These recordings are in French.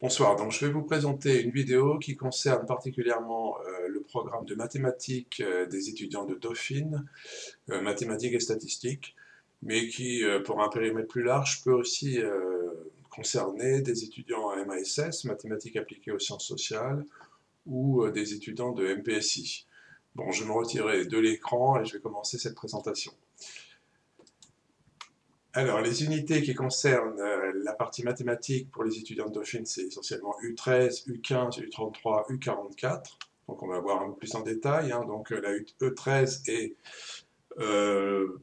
Bonsoir, donc je vais vous présenter une vidéo qui concerne particulièrement le programme de mathématiques des étudiants de Dauphine, mathématiques et statistiques, mais qui, pour un périmètre plus large, peut aussi concerner des étudiants en MASS, mathématiques appliquées aux sciences sociales, ou des étudiants de MPSI. Bon, je vais me retirer de l'écran et je vais commencer cette présentation. Alors, les unités qui concernent la partie mathématique pour les étudiants de Dauphine, c'est essentiellement U13, U15, U33, U44. Donc, on va voir un peu plus en détail. Donc, la E13 est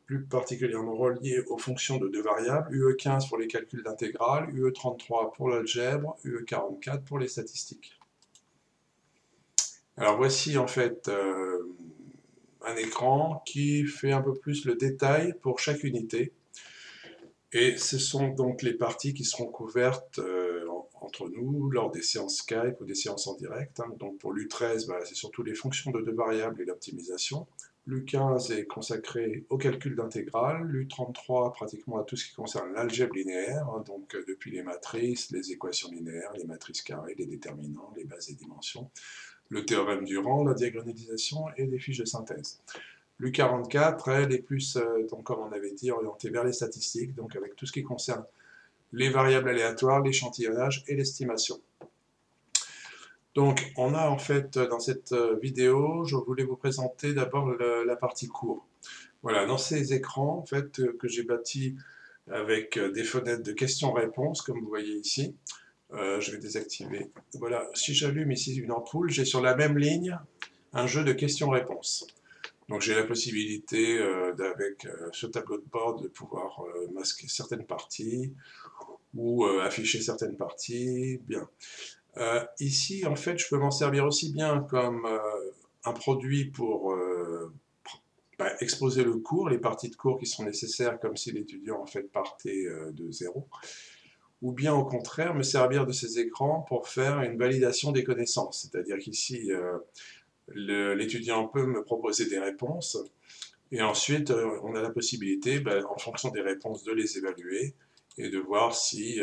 plus particulièrement reliée aux fonctions de deux variables. UE15 pour les calculs d'intégrales, UE33 pour l'algèbre, UE44 pour les statistiques. Alors, voici en fait un écran qui fait un peu plus le détail pour chaque unité. Et ce sont donc les parties qui seront couvertes entre nous lors des séances Skype ou des séances en direct. Donc pour l'U13, c'est surtout les fonctions de deux variables et l'optimisation. L'U15 est consacré au calcul d'intégrales. L'U33 pratiquement à tout ce qui concerne l'algèbre linéaire, donc depuis les matrices, les équations linéaires, les matrices carrées, les déterminants, les bases et dimensions, le théorème du rang, la diagonalisation et les fiches de synthèse. L'U44, elle est plus, donc, comme on avait dit, orientée vers les statistiques, donc avec tout ce qui concerne les variables aléatoires, l'échantillonnage et l'estimation. Donc, on a en fait, dans cette vidéo, je voulais vous présenter d'abord la partie cours. Voilà, dans ces écrans, en fait, que j'ai bâtis avec des fenêtres de questions-réponses, comme vous voyez ici, je vais désactiver. Voilà, si j'allume ici une ampoule, j'ai sur la même ligne un jeu de questions-réponses. Donc j'ai la possibilité, avec ce tableau de bord, de pouvoir masquer certaines parties ou afficher certaines parties. Bien. Ici, en fait, je peux m'en servir aussi bien comme un produit pour exposer le cours, les parties de cours qui sont nécessaires, comme si l'étudiant en fait partait de zéro, ou bien au contraire me servir de ces écrans pour faire une validation des connaissances. C'est-à-dire qu'ici, l'étudiant peut me proposer des réponses. Et ensuite, on a la possibilité, en fonction des réponses, de les évaluer et de voir si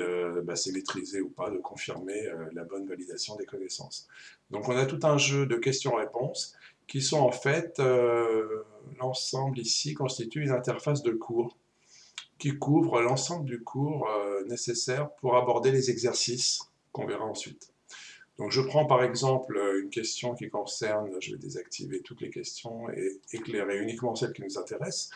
c'est maîtrisé ou pas, de confirmer la bonne validation des connaissances. Donc on a tout un jeu de questions-réponses qui sont en fait, l'ensemble ici constitue une interface de cours qui couvre l'ensemble du cours nécessaire pour aborder les exercices qu'on verra ensuite. Donc je prends par exemple une question qui concerne, je vais désactiver toutes les questions et éclairer uniquement celles qui nous intéressent.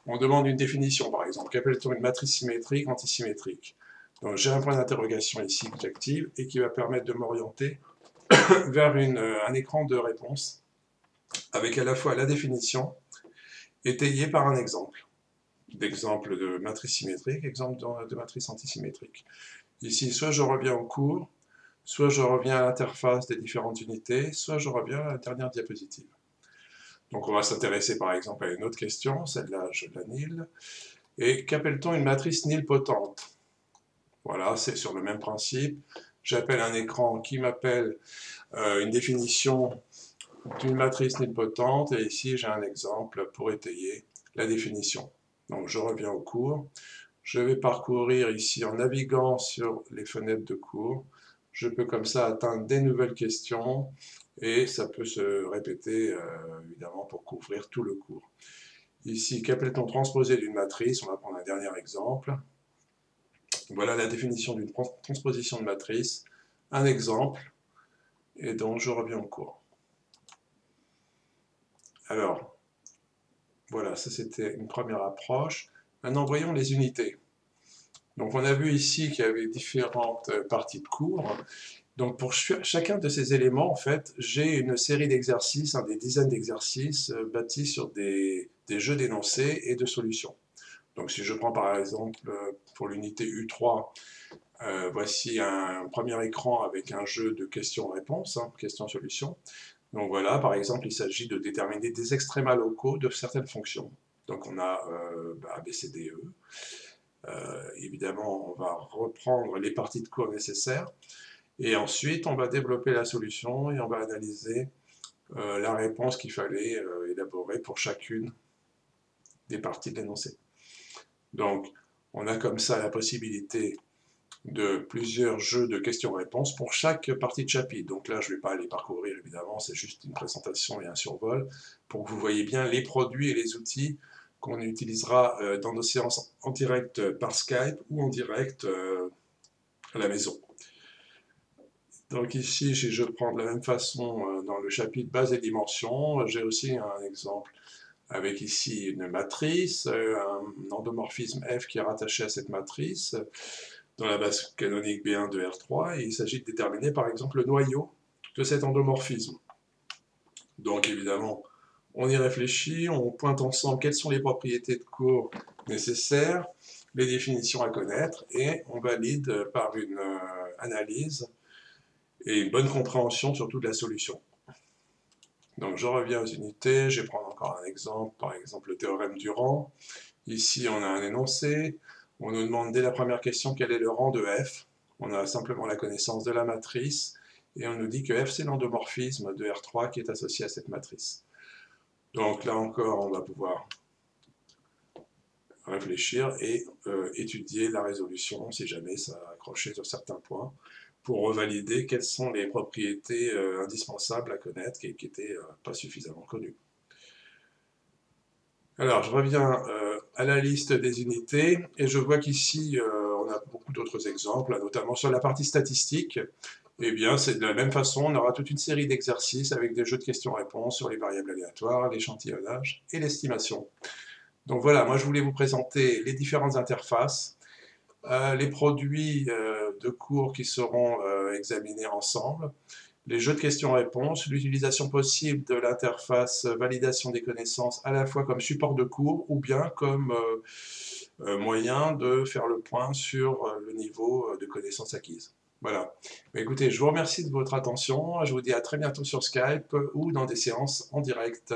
On demande une définition par exemple. Qu'appelle-t-on une matrice symétrique, antisymétrique? Donc j'ai un point d'interrogation ici que j'active et qui va permettre de m'orienter vers un écran de réponse avec à la fois la définition étayée par un exemple. D'exemple de matrice symétrique, exemple de matrice antisymétrique. Ici, soit je reviens au cours, soit je reviens à l'interface des différentes unités, soit je reviens à la dernière diapositive. Donc on va s'intéresser par exemple à une autre question, celle-là je l'annule. Et qu'appelle-t-on une matrice nilpotente? Voilà, c'est sur le même principe. J'appelle un écran qui m'appelle une définition d'une matrice nilpotente, et ici j'ai un exemple pour étayer la définition. Donc je reviens au cours. Je vais parcourir ici en naviguant sur les fenêtres de cours. Je peux comme ça atteindre des nouvelles questions et ça peut se répéter évidemment pour couvrir tout le cours. Ici, qu'appelle-t-on transposer d'une matrice? On va prendre un dernier exemple. Voilà la définition d'une transposition de matrice. Un exemple, et donc je reviens au cours. Alors, voilà, ça c'était une première approche. Maintenant, voyons les unités. Donc on a vu ici qu'il y avait différentes parties de cours. Donc pour chacun de ces éléments, en fait, j'ai une série d'exercices, des dizaines d'exercices bâtis sur des jeux d'énoncés et de solutions. Donc si je prends par exemple pour l'unité U3, voici un premier écran avec un jeu de questions-réponses, questions-solutions. Donc voilà, par exemple, il s'agit de déterminer des extrémas locaux de certaines fonctions. Donc on a A, B, C, D, E. Évidemment, on va reprendre les parties de cours nécessaires. Et ensuite, on va développer la solution et on va analyser la réponse qu'il fallait élaborer pour chacune des parties de l'énoncé. Donc, on a comme ça la possibilité de plusieurs jeux de questions-réponses pour chaque partie de chapitre. Donc là, je ne vais pas aller parcourir, évidemment, c'est juste une présentation et un survol, pour que vous voyez bien les produits et les outils qu'on utilisera dans nos séances en direct par Skype ou en direct à la maison. Donc ici, je prends de la même façon dans le chapitre base et dimensions. J'ai aussi un exemple avec ici une matrice, un endomorphisme F qui est rattaché à cette matrice dans la base canonique B1 de R3, et il s'agit de déterminer par exemple le noyau de cet endomorphisme. Donc évidemment, on y réfléchit, on pointe ensemble quelles sont les propriétés de cours nécessaires, les définitions à connaître, et on valide par une analyse et une bonne compréhension surtout de la solution. Donc je reviens aux unités, je vais prendre encore un exemple, par exemple le théorème du rang. Ici on a un énoncé, on nous demande dès la première question quel est le rang de F. On a simplement la connaissance de la matrice, et on nous dit que F c'est l'endomorphisme de R3 qui est associé à cette matrice. Donc là encore on va pouvoir réfléchir et étudier la résolution si jamais ça a accroché sur certains points, pour revalider quelles sont les propriétés indispensables à connaître qui n'étaient pas suffisamment connues. Alors, je reviens à la liste des unités, et je vois qu'ici, on a beaucoup d'autres exemples, notamment sur la partie statistique. Eh bien, c'est de la même façon, on aura toute une série d'exercices avec des jeux de questions-réponses sur les variables aléatoires, l'échantillonnage et l'estimation. Donc voilà, moi je voulais vous présenter les différentes interfaces, les produits de cours qui seront examinés ensemble, les jeux de questions-réponses, l'utilisation possible de l'interface validation des connaissances à la fois comme support de cours ou bien comme moyen de faire le point sur le niveau de connaissances acquises. Voilà. Mais écoutez, je vous remercie de votre attention, je vous dis à très bientôt sur Skype ou dans des séances en direct.